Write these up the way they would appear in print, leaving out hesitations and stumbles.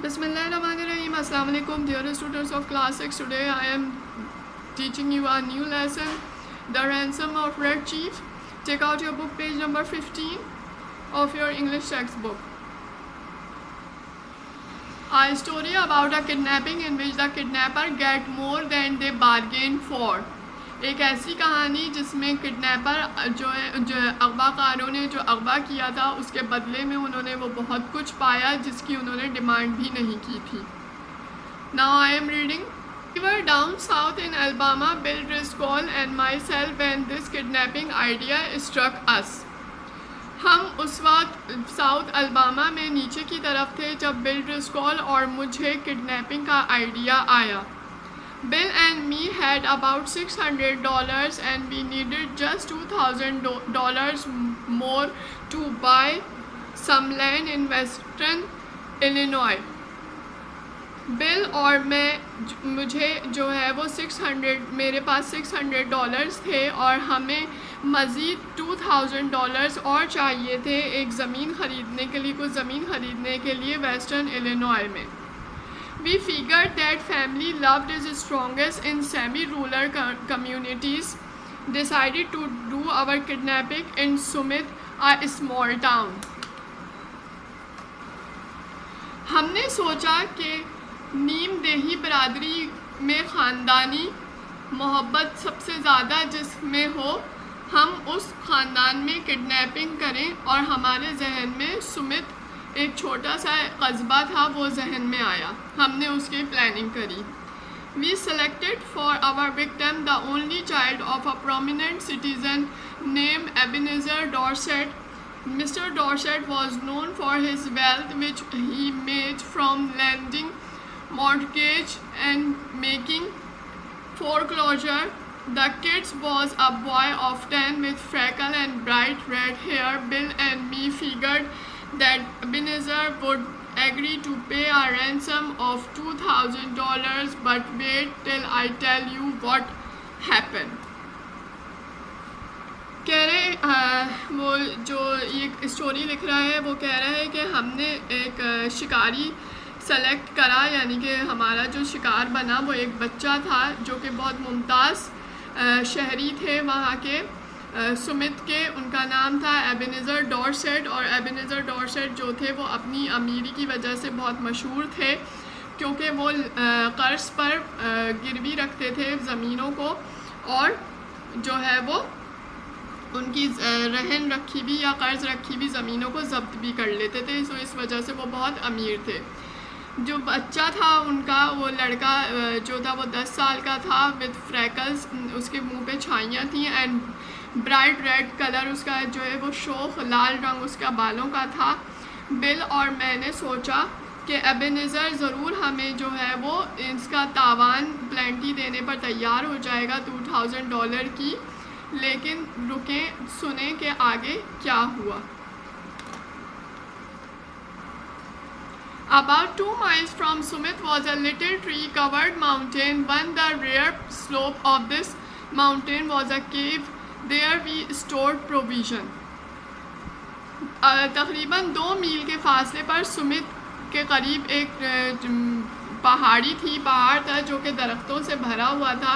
Bismillahirrahmanirrahim. Assalamu alaikum, dear students of class 6. Today I am teaching you a new lesson, The Ransom of Red Chief. Take out your book, page number 15 of your English textbook. A story about a kidnapping in which the kidnapper get more than they bargained for. एक ऐसी कहानी जिसमें kidnapper जो अगवाकारों ने जो अगवा किया था उसके बदले में उन्होंने वो बहुत कुछ पाया जिसकी उन्होंने डिमांड भी नहीं की थी. Now I am reading. We were down south in Alabama, Bill Driscoll and myself, when this kidnapping idea struck us. हम उस वक्त साउथ अल्बामा में नीचे की तरफ थे जब बिल ड्रिस्कॉल और मुझे किडनैपिंग का आइडिया आया. Bill and me had about $600 and we needed just $2,000 more to buy some land in western Illinois. Bill और मुझे जो है वो मेरे पास $600 थे और हमें मज़ीद $2,000 और चाहिए थे एक ज़मीन ख़रीदने के लिए, कुछ ज़मीन ख़रीदने के लिए वेस्टर्न इलिनॉय में. We figured that family love is strongest in semi-rural communities. Decided to do our kidnapping in Summit, a small town. हमने सोचा कि नीम देही बरादरी में ख़ानदानी मोहब्बत सबसे ज़्यादा जिसमें हो, हम उस ख़ानदान में किडनैपिंग करें और हमारे जहन में सुमित एक छोटा सा कस्बा था वो जहन में आया. हमने उसकी प्लानिंग करी. We selected for our victim the only child of a prominent citizen named Ebenezer Dorset. Mr. Dorset was known for his wealth which he made from lending mortgage and making foreclosure. The kid was a boy of 10 with freckles and bright red hair. Bill and me figured that Ebenezer would agree to pay a ransom of $2,000, but wait till I tell you what happened. कह रहे वो जो ये story लिख रहा है वो कह रहा है कि हमने एक शिकारी सेलेक्ट करा, यानी कि हमारा जो शिकार बना वो एक बच्चा था जो कि बहुत मुमताज़ शहरी थे वहाँ के सुमित के. उनका नाम था एबेनेज़र डॉर्सेट और एबेनेज़र डॉर्सेट जो थे वो अपनी अमीरी की वजह से बहुत मशहूर थे क्योंकि वो कर्ज़ पर गिरवी रखते थे ज़मीनों को और जो है वो उनकी रहन रखी भी या कर्ज़ रखी भी ज़मीनों को ज़ब्त भी कर लेते थे. सो इस वजह से वो बहुत अमीर थे. जो बच्चा था उनका, वो लड़का जो था वो 10 साल का था विद फ्रैकल्स, उसके मुंह पे छाइयाँ थी एंड ब्राइट रेड कलर उसका जो है वो शोख लाल रंग उसका बालों का था. बिल और मैंने सोचा कि एबेनेज़र ज़रूर हमें जो है वो इसका तावान प्लेंटी देने पर तैयार हो जाएगा $2,000 की. लेकिन रुकें, सुने कि आगे क्या हुआ. About 2 miles from Summit was a little tree-covered mountain. On the rear slope of this mountain was a cave. There we stored provision. तकरीबन 2 मील के फासले पर सुमित के करीब एक पहाड़ी थी, पहाड़ था जो कि दरख्तों से भरा हुआ था.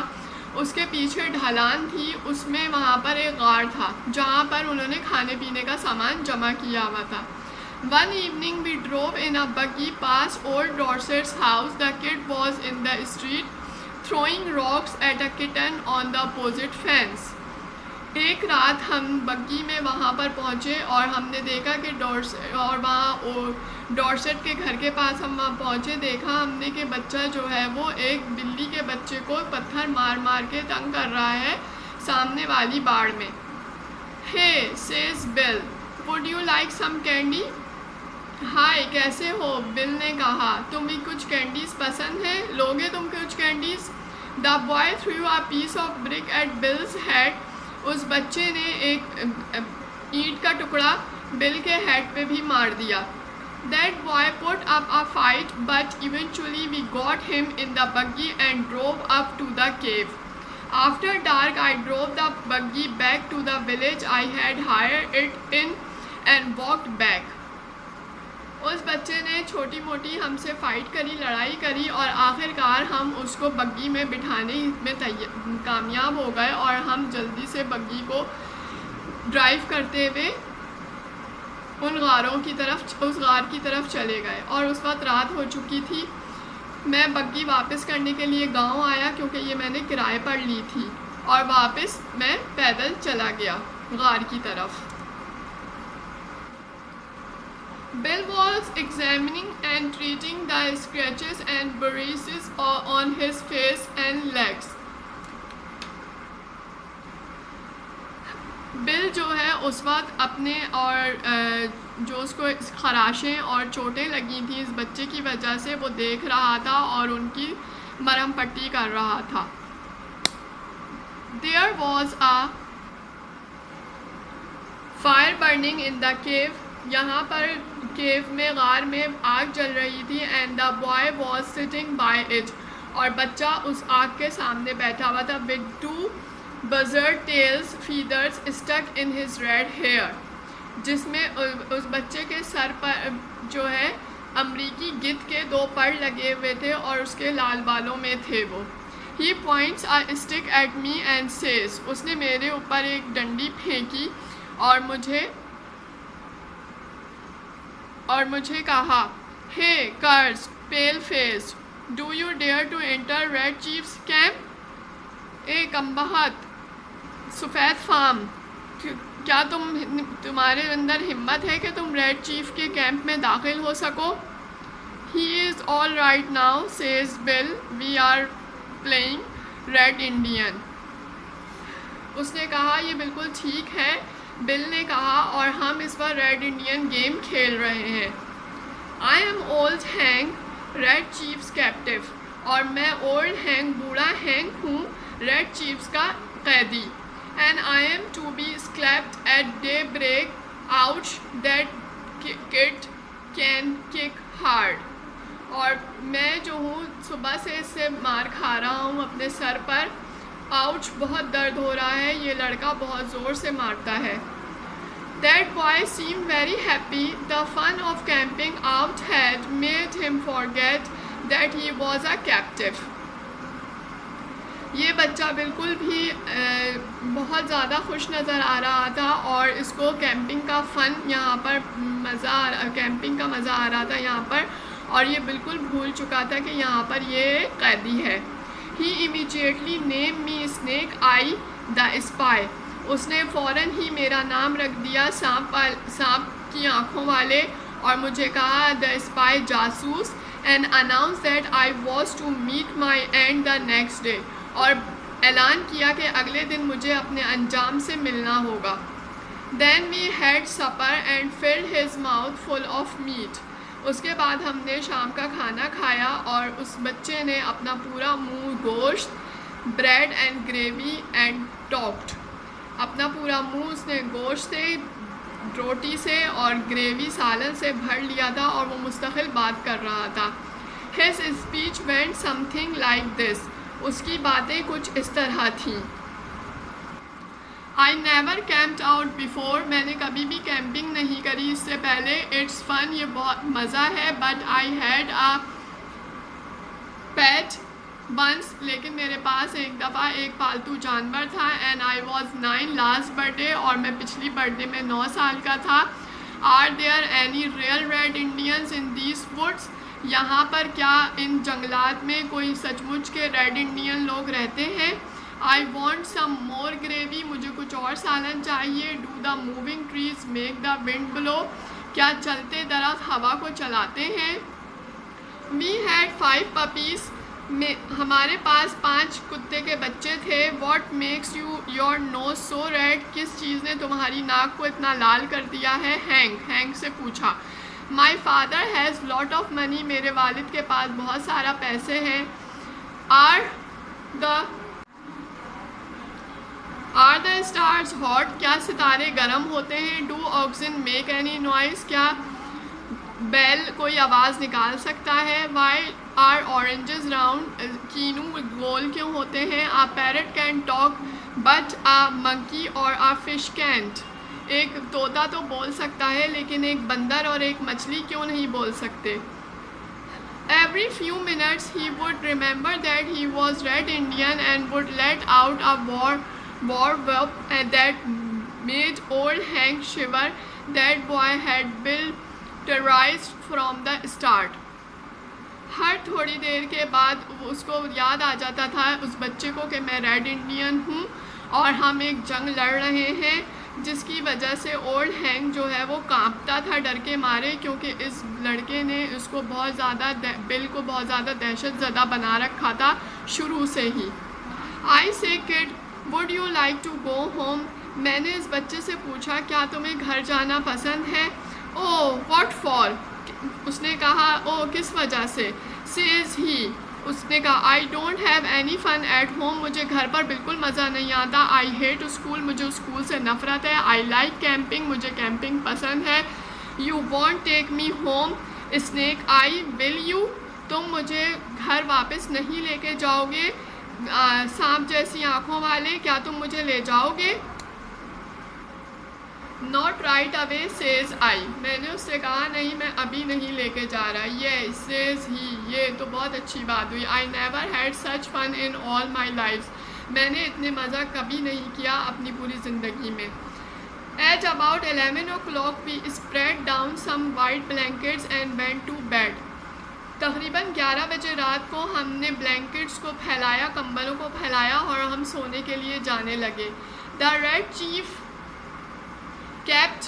उसके पीछे ढलान थी, उसमें वहाँ पर एक गार था जहाँ पर उन्होंने खाने पीने का सामान जमा किया हुआ था. One evening we drove in a buggy past old Dorset's house. The kid was in the street throwing rocks at a kitten on the opposite fence. एक रात हम बग्गी में वहाँ पर पहुँचे और हमने देखा कि डॉर्सेट के घर के पास हम वहाँ पहुँचे, देखा हमने कि बच्चा जो है वो एक बिल्ली के बच्चे को पत्थर मार मार के तंग कर रहा है सामने वाली बाड़ में. Hey, says Bill, would you like some candy? हाय, कैसे हो? बिल ने कहा. तुम्हें कुछ कैंडीज़ पसंद है? लोगे तुम कुछ candies? The boy threw a piece of brick at Bill's head. उस बच्चे ने एक ईंट का टुकड़ा बिल के हेड पे भी मार दिया. That boy put up a fight but eventually we got him in the buggy and drove up to the cave. After dark I drove the buggy back to the village I had hired it in and walked back. उस बच्चे ने छोटी मोटी हमसे fight करी, लड़ाई करी और आखिरकार हम उसको बग्गी में बिठाने में कामयाब हो गए और हम जल्दी से बग्गी को ड्राइव करते हुए उन गारों की तरफ, उस गार की तरफ चले गए। और उस वक्त रात हो चुकी थी। मैं बग्गी वापस करने के लिए गांव आया क्योंकि ये मैंने किराए पर ली थी, और वापस मैं पैदल चला गया गार की तरफ। Bill was examining and treating the scratches and bruises on his face and legs. Bill जो है उस वक्त अपने और जो उसको खराशें और चोटें लगी थी इस बच्चे की वजह से, वो देख रहा था और उनकी मरहम पट्टी कर रहा था। There was a fire burning in the cave. यहाँ पर केव में, गार में आग जल रही थी। And the boy was sitting bye it, और बच्चा उस आग के सामने बैठा हुआ था। With 2 buzzard tails feathers stuck in his red hair, जिसमें उस बच्चे के सर पर जो है अमरीकी गिद्ध के 2 पर लगे हुए थे और उसके लाल बालों में थे वो। He points a stick at me and says, उसने मेरे ऊपर एक डंडी फेंकी और मुझे कहा, Hey cursed pale face, do you dare to enter Red Chief's camp? ए कमबख्त सफ़ेद फार्म, क्या तुम्हारे अंदर हिम्मत है कि तुम रेड चीफ के कैंप में दाखिल हो सको? He is all right now, says Bill, we are playing Red Indian. उसने कहा ये बिल्कुल ठीक है, बिल ने कहा, और हम इस बार रेड इंडियन गेम खेल रहे हैं। I am old Hank, Red Chief's captive, और मैं ओल्ड हैंक, बूढ़ा हैंक हूँ, रेड चीफ्स का कैदी। And I am to be slapped at daybreak, ouch that kid can kick hard, और मैं जो हूँ सुबह से इससे मार खा रहा हूँ अपने सर पर। आउच, बहुत दर्द हो रहा है, ये लड़का बहुत ज़ोर से मारता है। That boy seemed very happy. The fun of camping out had made him forget that he was a captive. ये बच्चा बिल्कुल भी बहुत ज़्यादा खुश नज़र आ रहा था और इसको कैंपिंग का फ़न यहाँ पर कैंपिंग का मज़ा आ रहा था यहाँ पर, और ये बिल्कुल भूल चुका था कि यहाँ पर ये कैदी है। He immediately named me Snake Eye the Spy. उसने फ़ौरन ही मेरा नाम रख दिया सांप की आँखों वाले, और मुझे कहा द स्पाई, जासूस, and announce that I was to meet my end the next day, और ऐलान किया कि अगले दिन मुझे अपने अंजाम से मिलना होगा। Then we had supper and filled his mouth full of meat. उसके बाद हमने शाम का खाना खाया और उस बच्चे ने अपना पूरा मुंह गोश्त, bread and gravy and talked, अपना पूरा मुंह उसने गोश्त से, रोटी से और ग्रेवी सालन से भर लिया था और वो मुस्तकिल बात कर रहा था। His speech went something like this. उसकी बातें कुछ इस तरह थीं। I never camped out before. मैंने कभी भी कैंपिंग नहीं करी इससे पहले। It's fun. ये बहुत मज़ा है। But I had a pet once. लेकिन मेरे पास एक दफ़ा एक पालतू जानवर था। And I was 9 last birthday. और मैं पिछली बर्थडे में 9 साल का था। Are there any real red Indians in these woods? यहाँ पर क्या इन जंगलात में कोई सचमुच के रेड इंडियन लोग रहते हैं? I want some more gravy. मुझे कुछ और सालन चाहिए. Do the moving trees make the wind blow. क्या चलते दरख्त हवा को चलाते हैं? We had 5 puppies. हमारे पास 5 कुत्ते के बच्चे थे. What makes you your nose so red. किस चीज़ ने तुम्हारी नाक को इतना लाल कर दिया है? हैंक से पूछा. My father has lot of money. मेरे वालिद के पास बहुत सारा पैसे हैं. Are the stars hot. क्या सितारे गर्म होते हैं? Do oxen make any noise. क्या बैल कोई आवाज़ निकाल सकता है? Why are oranges round. कीनू गोल क्यों होते हैं? A parrot can talk but a monkey or a fish cantt. एक तोता तो बोल सकता है, लेकिन एक बंदर और एक मछली क्यों नहीं बोल सकते? Every few minutes he would remember that he was Red Indian and would let out a war whoop that made old Hank shiver. That boy had been terrorized from the start. हर थोड़ी देर के बाद उसको याद आ जाता था उस बच्चे को कि मैं रेड इंडियन हूँ और हम एक जंग लड़ रहे हैं, जिसकी वजह से ओल्ड हैंक जो है वो कांपता था डर के मारे, क्योंकि इस लड़के ने उसको बहुत ज़्यादा बिल को बहुत ज़्यादा दहशत ज़दा बना रखा था शुरू से ही। I said kid would you like to go home? मैंने इस बच्चे से पूछा क्या तुम्हें घर जाना पसंद है? Oh what for? उसने कहा ओ किस वजह से? सेज ही, उसने कहा I don't have any fun at home, मुझे घर पर बिल्कुल मज़ा नहीं आता। आई हेट स्कूल, मुझे स्कूल से नफ़रत है। आई लाइक कैंपिंग, मुझे कैंपिंग पसंद है। You won't take me home? Snake eye will you, तुम मुझे घर वापस नहीं लेके जाओगे? सांप जैसी आँखों वाले, क्या तुम मुझे ले जाओगे? Not right away says I, मैंने उससे कहा नहीं मैं अभी नहीं लेके जा रहा। ये सेज ही, ये तो बहुत अच्छी बात हुई। I never had such fun in all my life, मैंने इतने मज़ा कभी नहीं किया अपनी पूरी ज़िंदगी में। At about 11 o'clock we spread down some white blankets and went to bed, तकरीबन 11 बजे रात को हमने ब्लैंकेट्स को फैलाया, कंबलों को फैलाया और हम सोने के लिए जाने लगे। The Red Chief kept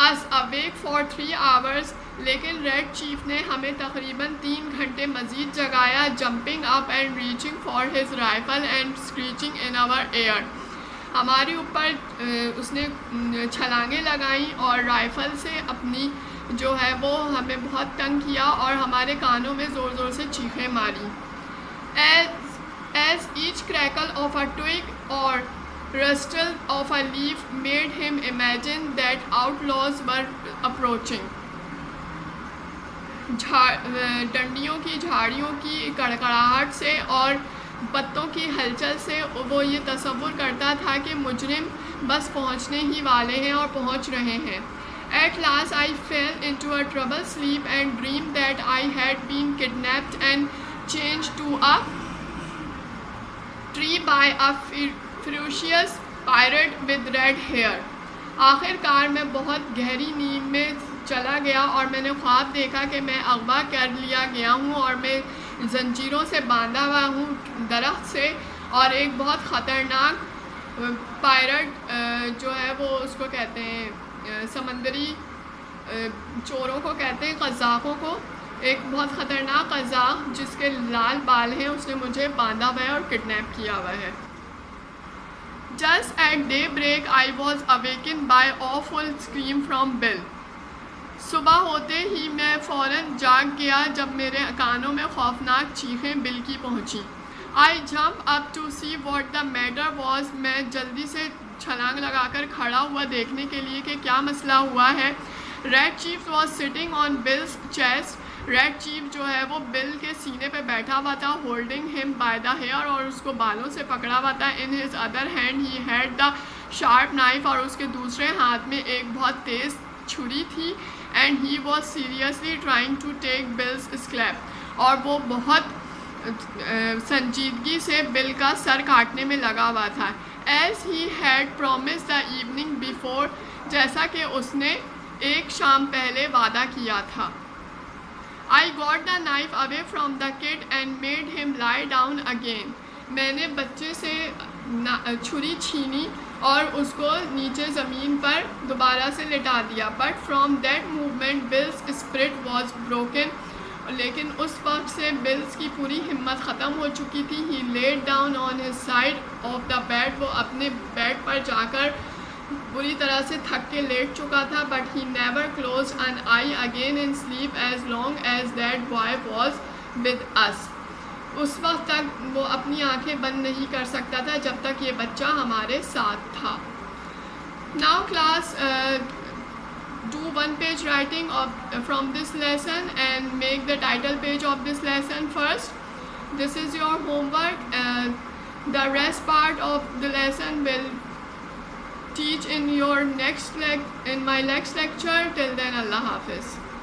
us awake for 3 hours, लेकिन रेड चीफ ने हमें तकरीबन 3 घंटे मज़ीद जगाया। Jumping up and reaching for his rifle and screeching in our ear, हमारे ऊपर उसने छलांगे लगाई और राइफ़ल से अपनी जो है वो हमें बहुत तंग किया और हमारे कानों में ज़ोर ज़ोर से चीखें मारी। As each crackle of a twig और rustle of a leaf made him imagine that outlaws were approaching. डंडियों की झाड़ियों की कड़कड़ाहट से और पत्तों की हलचल से वो ये तसव्वुर करता था कि मुजरिम बस पहुंचने ही वाले हैं और पहुंच रहे हैं। At last I fell into a troubled sleep and dreamed that I had been kidnapped and changed to a tree by a ferocious pirate with red hair. आखिरकार मैं बहुत गहरी नींद में चला गया और मैंने ख्वाब देखा कि मैं अगवा कर लिया गया हूँ और मैं जंजीरों से बांधा हुआ हूँ दरख्त से, और एक बहुत ख़तरनाक पायरट जो है वो उसको कहते हैं समंदरी चोरों को कहते हैं, क़ज़ाक़ों को, एक बहुत ख़तरनाक क़ज़ाक़ जिसके लाल बाल हैं उसने मुझे बांधा हुआ है और किडनैप किया हुआ है। Just at daybreak I was awakened by awful scream from Bill. सुबह होते ही मैं फ़ौरन जाग गया जब मेरे कानों में खौफनाक चीखें बिल की पहुंची। I jumped up to see what the matter was. मैं जल्दी से छलांग लगाकर खड़ा हुआ देखने के लिए कि क्या मसला हुआ है। Red Chief was sitting on Bill's chest. Red chief जो है वो बिल के सीने पे बैठा हुआ था, holding him by the hair, और उसको बालों से पकड़ा हुआ था। In his other hand he had the sharp knife, और उसके दूसरे हाथ में एक बहुत तेज़ छुरी थी। And he was seriously trying to take Bill's scalp, और वो बहुत संजीदगी से बिल का सर काटने में लगा हुआ था। As he had promise the evening before, जैसा कि उसने एक शाम पहले वादा किया था। I got the knife away from the kid and made him lie down again. मैंने बच्चे से छुरी छीनी और उसको नीचे ज़मीन पर दोबारा से लिटा दिया। But from that moment Bill's spirit was broken. लेकिन उस वक्त से बिल्स की पूरी हिम्मत ख़त्म हो चुकी थी। He laid down on his side of the bed. वो अपने बेड पर जाकर बुरी तरह से थक के लेट चुका था। But he never close an eye again in sleep as long as that boy was with us. उस वक्त तक वो अपनी आंखें बंद नहीं कर सकता था जब तक ये बच्चा हमारे साथ था। Now class do one page writing from this lesson and make the title page of this lesson first. This is your homework. The rest part of the lesson will teach in my next lecture. Till then, Allah Hafiz.